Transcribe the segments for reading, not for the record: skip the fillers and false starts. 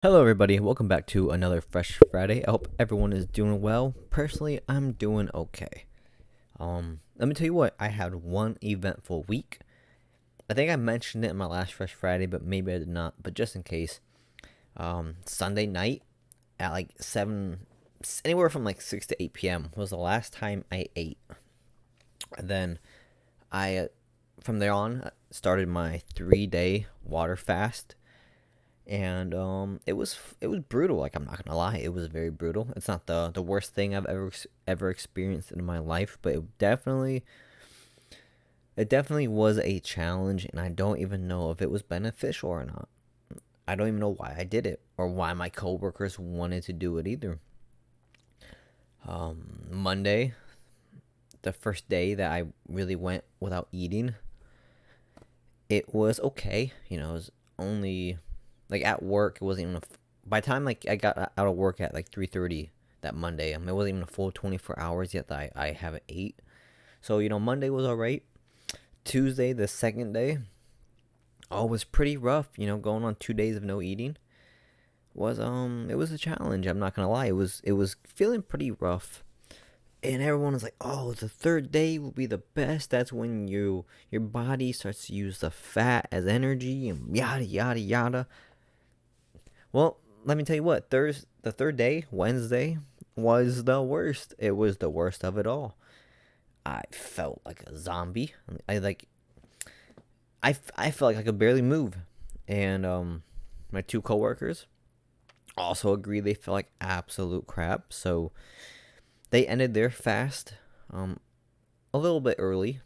Hello, everybody. Welcome back to another Fresh Friday. I hope everyone is doing well. Personally, I'm doing okay. Let me tell you what. I had one eventful week. I think I mentioned it in my last Fresh Friday, but maybe I did not. But just in case, Sunday night at like anywhere from like 6 to 8 p.m. was the last time I ate. And then I, from there on, started my 3 day water fast, and it was brutal. Like, I'm not gonna lie, it was very brutal. It's not the worst thing I've ever experienced in my life, but it definitely was a challenge, and I don't even know if it was beneficial or not. I don't even know why I did it or why my coworkers wanted to do it either. Monday, the first day that I really went without eating, it was okay. It was only like at work. It wasn't even by the time like I got out of work at like 3:30 that Monday. It wasn't even a full 24 hours yet that I haven't ate. So Monday was all right. Tuesday, the second day, oh, it was pretty rough. Going on 2 days of no eating was it was a challenge. I'm not gonna lie. It was feeling pretty rough. And everyone was like, "Oh, the third day will be the best. That's when your body starts to use the fat as energy and yada yada yada." Well, let me tell you what. The third day, Wednesday, was the worst. It was the worst of it all. I felt like a zombie. I felt like I could barely move, and my two coworkers also agree they felt like absolute crap. So they ended their fast a little bit early,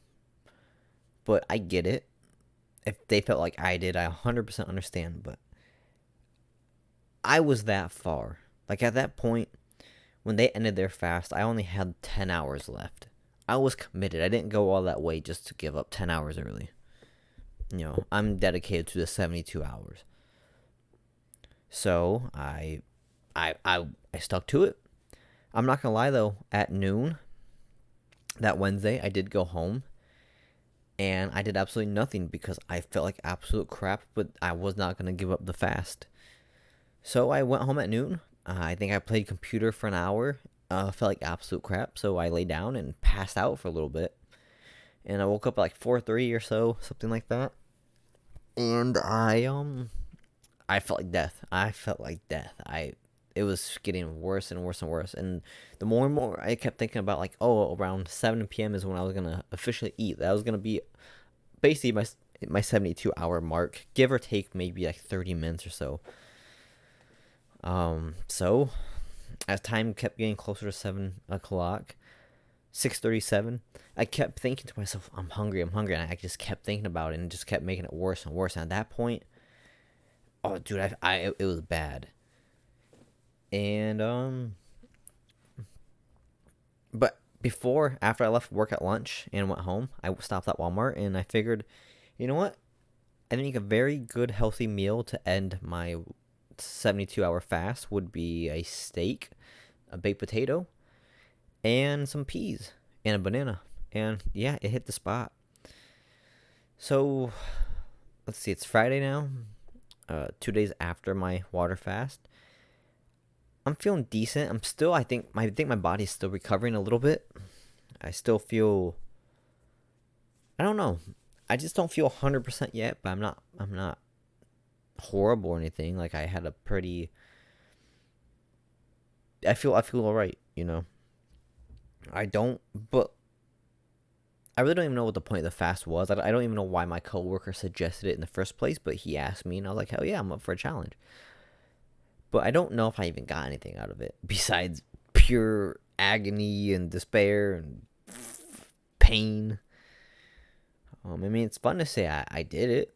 but I get it. If they felt like I did, I 100% understand. But I was that far. Like, at that point, when they ended their fast, I only had 10 hours left. I was committed. I didn't go all that way just to give up 10 hours early. I'm dedicated to the 72 hours. So I stuck to it. I'm not gonna lie though, at noon that Wednesday, I did go home and I did absolutely nothing because I felt like absolute crap, but I was not gonna give up the fast. So I went home at noon. I think I played computer for an hour. Felt like absolute crap, so I lay down and passed out for a little bit. And I woke up at like 4:30 or so, something like that. And I felt like death. I felt like death. It was getting worse and worse and worse. And the more and more I kept thinking about, like, oh, around 7 p.m. is when I was gonna officially eat. That was gonna be basically my 72-hour mark, give or take maybe like 30 minutes or so. So as time kept getting closer to 7 o'clock, 6:37, I kept thinking to myself, I'm hungry, I'm hungry, and I just kept thinking about it and just kept making it worse and worse. And at that point, oh, dude, it was bad. And but after I left work at lunch and went home, I stopped at Walmart and I figured, you know what? I think a very good healthy meal to end my 72-hour fast would be a steak, a baked potato, and some peas and a banana. And yeah, it hit the spot. So let's see, it's Friday now. 2 days after my water fast, I'm feeling decent. I think my body's still recovering a little bit. I still feel, I don't know. I just don't feel 100% yet, but I'm not horrible or anything. Like, I feel all right. I don't but I really don't even know what the point of the fast was. I don't even know why my coworker suggested it in the first place, but he asked me and I was like, "Hell yeah, I'm up for a challenge." But I don't know if I even got anything out of it besides pure agony and despair and pain. I mean, it's fun to say I did it,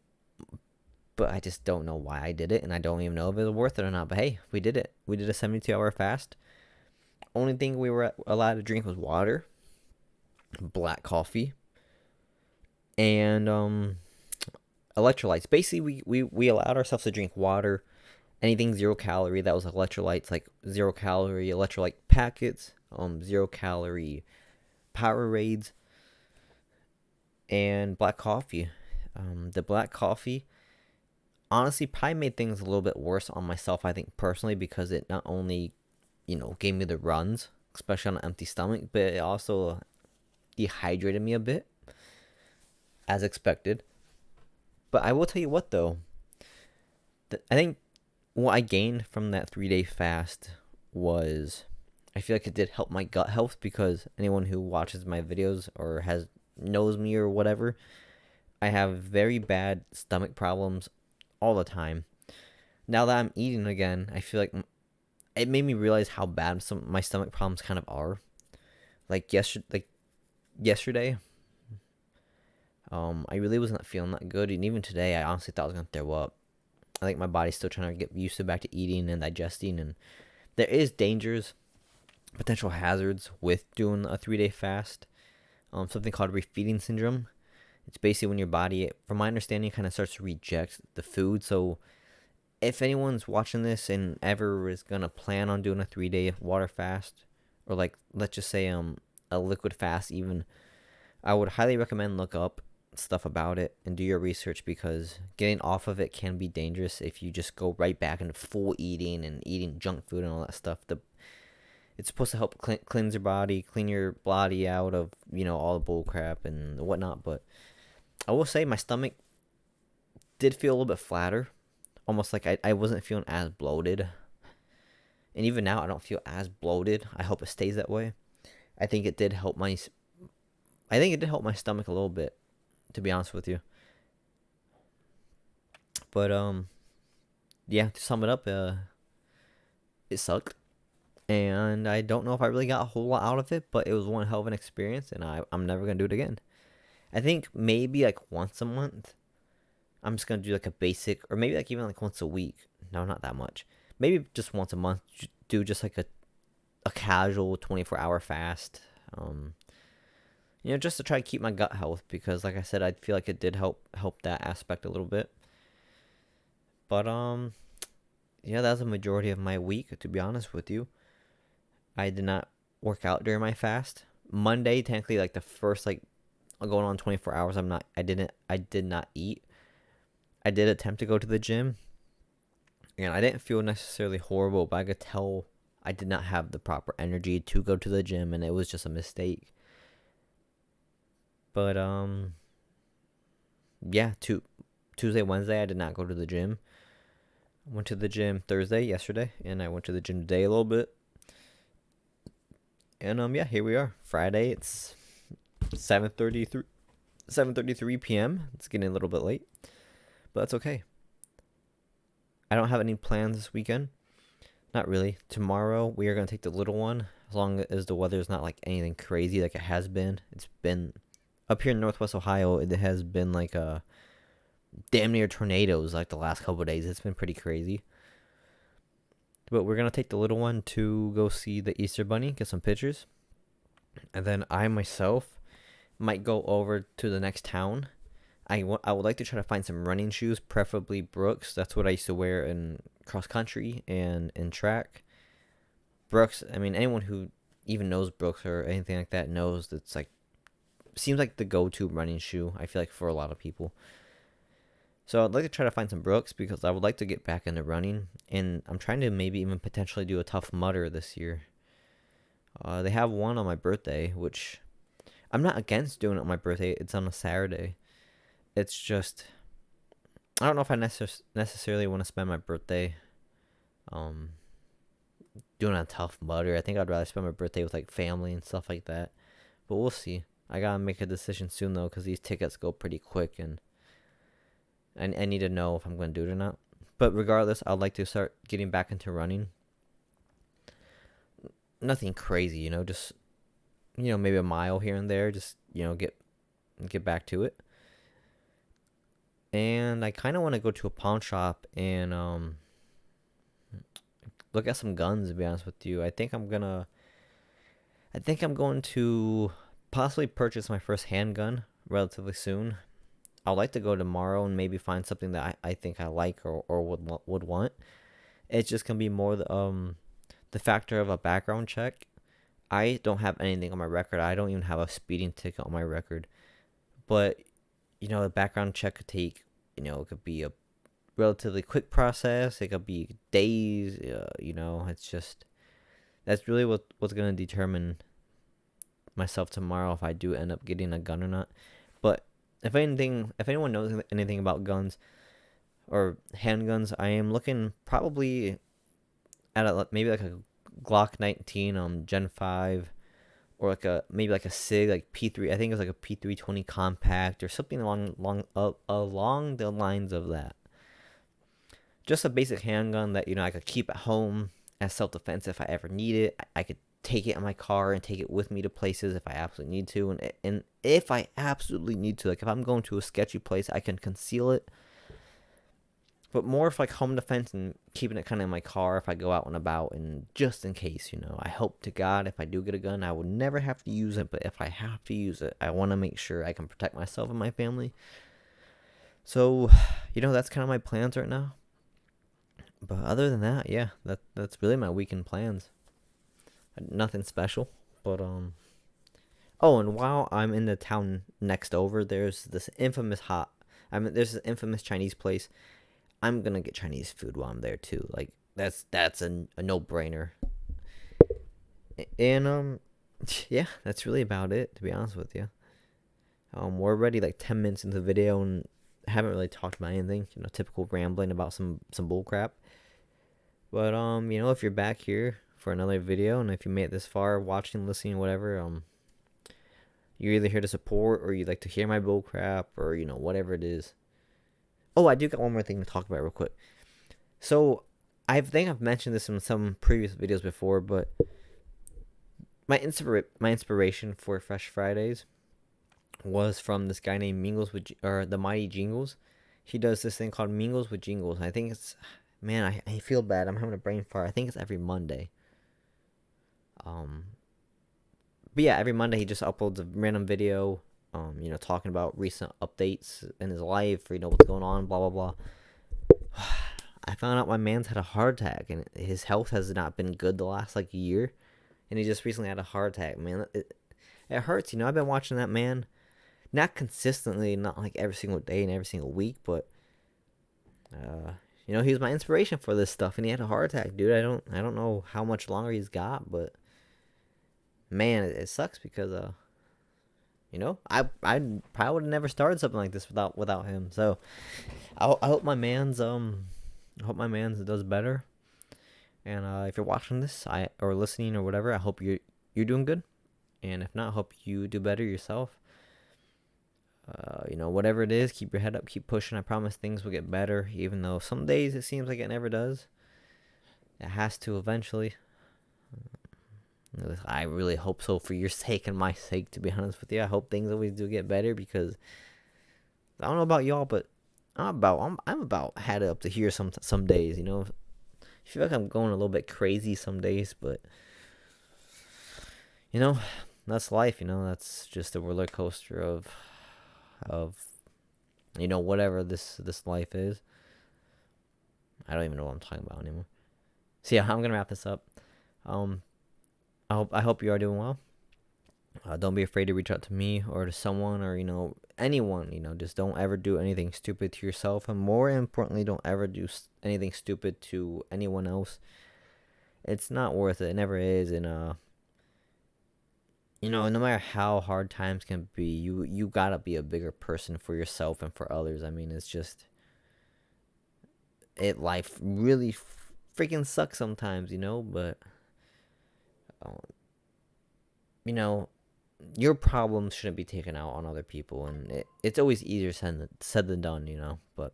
but I just don't know why I did it, and I don't even know if it was worth it or not. But hey, we did it. We did a 72-hour fast. Only thing we were allowed to drink was water, black coffee, and electrolytes. Basically, we allowed ourselves to drink water, anything 0 calorie that was electrolytes, like 0 calorie electrolyte packets, 0 calorie Powerades, and black coffee. The black coffee, honestly probably made things a little bit worse on myself, I think, personally, because it not only, gave me the runs, especially on an empty stomach, but it also dehydrated me a bit, as expected. But I will tell you what, though, I think what I gained from that 3 day fast was, I feel like it did help my gut health, because anyone who watches my videos or has knows me or whatever, I have very bad stomach problems all the time. Now that I'm eating again, I feel like it made me realize how bad some my stomach problems kind of are. Yesterday, I really was not feeling that good, and even today, I honestly thought I was gonna throw up. I think my body's still trying to get used to back to eating and digesting, and there is dangers, potential hazards with doing a 3 day fast. Something called refeeding syndrome. It's basically when your body, from my understanding, kind of starts to reject the food. So if anyone's watching this and ever is gonna plan on doing a 3 day water fast, or like let's just say a liquid fast even, I would highly recommend look up stuff about it and do your research, because getting off of it can be dangerous if you just go right back into full eating and eating junk food and all that stuff. It's supposed to help cleanse your body, clean your body out of all the bull crap and whatnot. But I will say my stomach did feel a little bit flatter, almost like I wasn't feeling as bloated. And even now, I don't feel as bloated. I hope it stays that way. I think it did help my I think it did help my stomach a little bit, to be honest with you. But yeah, to sum it up, it sucked, and I don't know if I really got a whole lot out of it, but it was one hell of an experience, and I'm never gonna do it again. I think maybe like once a month, I'm just gonna do like a basic, or maybe like even like once a week. No, not that much. Maybe just once a month, do just like a casual 24-hour fast. Just to try to keep my gut health, because like I said, I feel like it did help that aspect a little bit. But yeah, that was a majority of my week, to be honest with you. I did not work out during my fast. Monday, technically, like the first like going on 24 hours, I did not eat. I did attempt to go to the gym, and I didn't feel necessarily horrible, but I could tell I did not have the proper energy to go to the gym, and it was just a mistake. But yeah, Tuesday, Wednesday, I did not go to the gym. I went to the gym Thursday, yesterday, and I went to the gym today a little bit. And yeah, here we are. Friday, it's 7:33 p.m. It's getting a little bit late, but that's okay. I don't have any plans this weekend. Not really. Tomorrow we are gonna take the little one, as long as the weather is not like anything crazy like it has been. It's been up here in Northwest Ohio. It has been like a damn near tornadoes like the last couple of days. It's been pretty crazy. But we're gonna take the little one to go see the Easter Bunny, get some pictures, and then I myself might go over to the next town. I would like to try to find some running shoes, preferably Brooks. That's what I used to wear in cross country and in track. Brooks, I mean, anyone who even knows Brooks or anything like that knows that's like, seems like the go-to running shoe, I feel like, for a lot of people. So I'd like to try to find some Brooks, because I would like to get back into running, and I'm trying to maybe even potentially do a Tough Mudder this year. They have one on my birthday, which I'm not against doing it on my birthday. It's on a Saturday. It's just, I don't know if I necessarily want to spend my birthday um doing a Tough Mudder. I think I'd rather spend my birthday with like family and stuff like that. But we'll see. I gotta make a decision soon though, because these tickets go pretty quick, and I need to know if I'm going to do it or not. But regardless, I'd like to start getting back into running. Nothing crazy, just maybe a mile here and there. Just get back to it. And I kind of want to go to a pawn shop and look at some guns. To be honest with you, I think I'm going to possibly purchase my first handgun relatively soon. I'd like to go tomorrow and maybe find something that I think I like or would want. It's just gonna be more the factor of a background check. I don't have anything on my record. I don't even have a speeding ticket on my record. But the background check could take, it could be relatively quick process. It could be days. You know, it's just that's really what's gonna determine myself tomorrow if I do end up getting a gun or not. But if anyone knows anything about guns or handguns, I am looking probably at maybe like a Glock 19 Gen 5, or like maybe like a SIG like P3. I think it's like a P320 compact or something along the lines of that. Just a basic handgun that I could keep at home as self-defense if I ever need it. I could take it in my car and take it with me to places if I absolutely need to, and if I absolutely need to, like if I'm going to a sketchy place, I can conceal it. But more for like home defense and keeping it kind of in my car if I go out and about, and just in case, I hope to God if I do get a gun, I will never have to use it. But if I have to use it, I want to make sure I can protect myself and my family. So, that's kind of my plans right now. But other than that, yeah, that's really my weekend plans. Nothing special, but Oh, and while I'm in the town next over, there's this infamous Chinese place. I'm gonna get Chinese food while I'm there too. Like that's a no-brainer. And yeah, that's really about it, to be honest with you. We're already like 10 minutes into the video and haven't really talked about anything. Typical rambling about some bull crap. But if you're back here for another video, and if you made it this far, watching, listening, whatever, you're either here to support or you like to hear my bull crap, or whatever it is. Oh, I do got one more thing to talk about real quick. So I think I've mentioned this in some previous videos before, but my inspiration for Fresh Fridays was from this guy named Mingles or the Mighty Jingles. He does this thing called Mingles with Jingles. I think it's, man, I feel bad. I'm having a brain fart. I think it's every Monday. But yeah, every Monday he just uploads a random video, talking about recent updates in his life, or what's going on, blah blah blah. I found out my man's had a heart attack, and his health has not been good the last like year, and he just recently had a heart attack. Man, it hurts. I've been watching that man, not consistently, not like every single day and every single week, but he was my inspiration for this stuff, and he had a heart attack, dude. I don't know how much longer he's got, but man, it sucks because I probably would have never started something like this without him. So I hope my man's does better. And if you're watching this, or listening or whatever, I hope you're doing good. And if not, I hope you do better yourself. Whatever it is, keep your head up, keep pushing. I promise things will get better, even though some days it seems like it never does. It has to eventually. I really hope so, for your sake and my sake, to be honest with you. I hope things always do get better, because I don't know about y'all, but I'm about had it up to here some days. I feel like I'm going a little bit crazy some days, but that's life. That's just a roller coaster of whatever this life is. I don't even know what I'm talking about anymore. So yeah, I'm gonna wrap this up. I hope you are doing well. Don't be afraid to reach out to me or to someone, or anyone. Just don't ever do anything stupid to yourself, and more importantly, don't ever do anything stupid to anyone else. It's not worth it. It never is. And no matter how hard times can be, you gotta be a bigger person for yourself and for others. I mean, it's just life really freaking sucks sometimes, but your problems shouldn't be taken out on other people, and it's always easier said than done, but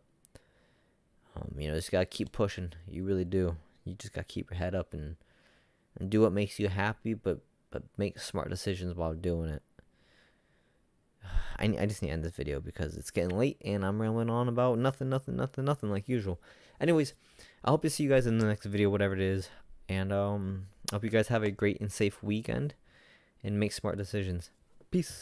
just gotta keep pushing. You really do. You just gotta keep your head up and do what makes you happy, but make smart decisions while doing it. I just need to end this video because it's getting late and I'm rambling on about nothing like usual. Anyways, I hope to see you guys in the next video, whatever it is. And I hope you guys have a great and safe weekend and make smart decisions. Peace.